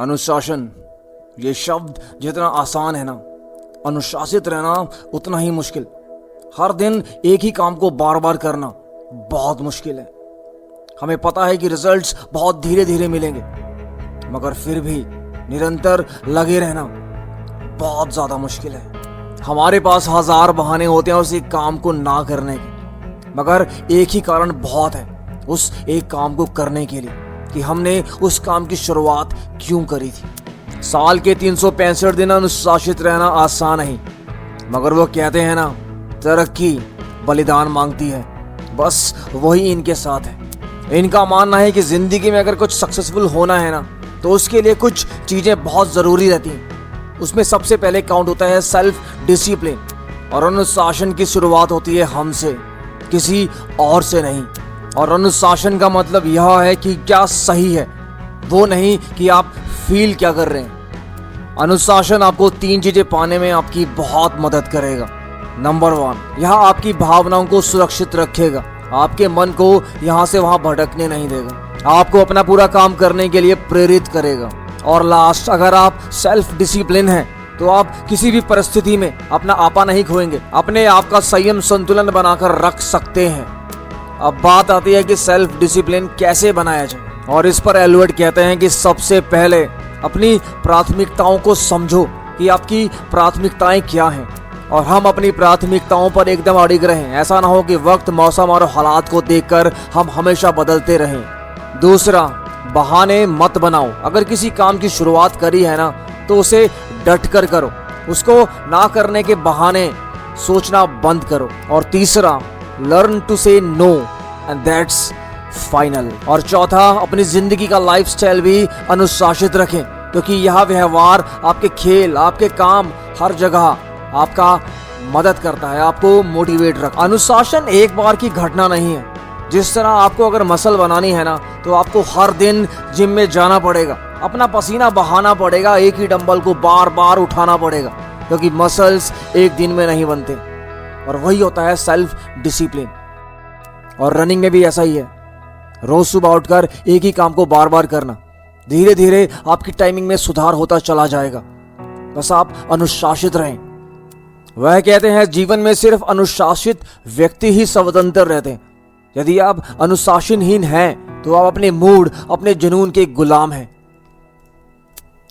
अनुशासन, ये शब्द जितना आसान है ना, अनुशासित रहना उतना ही मुश्किल। हर दिन एक ही काम को बार बार करना बहुत मुश्किल है। हमें पता है कि रिजल्ट्स बहुत धीरे धीरे मिलेंगे, मगर फिर भी निरंतर लगे रहना बहुत ज्यादा मुश्किल है। हमारे पास हजार बहाने होते हैं उस एक काम को ना करने के, मगर एक ही कारण बहुत है उस एक काम को करने के लिए कि हमने उस काम की शुरुआत क्यों करी थी। साल के 365 दिन अनुशासित रहना आसान नहीं, मगर वो कहते हैं ना, तरक्की बलिदान मांगती है। बस वही इनके साथ है। इनका मानना है कि जिंदगी में अगर कुछ सक्सेसफुल होना है ना, तो उसके लिए कुछ चीजें बहुत जरूरी रहती हैं। उसमें सबसे पहले काउंट होता है सेल्फ डिसिप्लिन, और अनुशासन की शुरुआत होती है हमसे, किसी और से नहीं। और अनुशासन का मतलब यह है कि क्या सही है, वो नहीं कि आप फील क्या कर रहे हैं। अनुशासन आपको 3 चीजें पाने में आपकी बहुत मदद करेगा। नंबर 1, यह आपकी भावनाओं को सुरक्षित रखेगा, आपके मन को यहां से वहां भटकने नहीं देगा, आपको अपना पूरा काम करने के लिए प्रेरित करेगा। और लास्ट, अगर आप सेल्फ डिसिप्लिन हैं तो आप किसी भी परिस्थिति में अपना आपा नहीं खोएंगे, अपने आप का संयम संतुलन बनाकर रख सकते हैं। अब बात आती है कि सेल्फ डिसिप्लिन कैसे बनाया जाए, और इस पर एल्वर्ट कहते हैं कि सबसे पहले अपनी प्राथमिकताओं को समझो कि आपकी प्राथमिकताएं क्या हैं, और हम अपनी प्राथमिकताओं पर एकदम अड़िग रहें। ऐसा ना हो कि वक्त, मौसम और हालात को देखकर हम हमेशा बदलते रहें। दूसरा, बहाने मत बनाओ। अगर किसी काम की शुरुआत करी है ना, तो उसे डट कर करो, उसको ना करने के बहाने सोचना बंद करो। और तीसरा, लर्न टू से नो एंड दैट्स फाइनल। और चौथा, अपनी जिंदगी का लाइफस्टाइल भी अनुशासित रखें, क्योंकि यह व्यवहार आपके खेल, आपके काम, हर जगह आपका मदद करता है, आपको मोटिवेट रख। अनुशासन एक बार की घटना नहीं है। जिस तरह आपको अगर मसल बनानी है ना, तो आपको हर दिन जिम में जाना पड़ेगा, अपना पसीना बहाना पड़ेगा, एक ही डंबल को बार बार उठाना पड़ेगा, क्योंकि मसल्स एक दिन में नहीं बनते। और वही होता है सेल्फ डिसिप्लिन। और रनिंग में भी ऐसा ही है। रोज सुबह उठकर एक ही काम को बार बार करना, धीरे धीरे आपकी टाइमिंग में सुधार होता चला जाएगा। बस आप अनुशासित रहें। वह कहते हैं, जीवन में सिर्फ अनुशासित व्यक्ति ही स्वतंत्र रहते हैं। यदि आप अनुशासनहीन हैं तो आप अपने मूड, अपने जुनून के गुलाम हैं।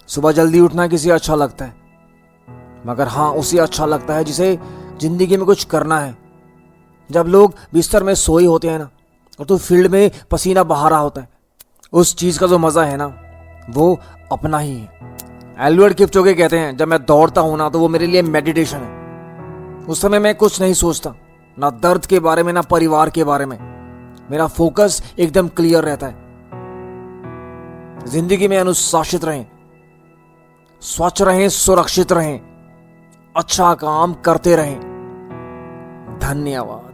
सुबह जल्दी उठना किसे अच्छा लगता है, मगर हाँ, उसे अच्छा लगता है जिसे जिंदगी में कुछ करना है। जब लोग बिस्तर में सोए होते हैं ना, और तो फील्ड में पसीना बहा रहा होता है, उस चीज का जो मजा है ना, वो अपना ही है। एल्वर्ट किपचोगे कहते हैं, जब मैं दौड़ता हूं ना, तो वो मेरे लिए मेडिटेशन है। उस समय मैं कुछ नहीं सोचता, ना दर्द के बारे में, ना परिवार के बारे में। मेरा फोकस एकदम क्लियर रहता है। जिंदगी में अनुशासित रहें, स्वच्छ रहें, सुरक्षित रहें, अच्छा काम करते रहें। धन्यवाद।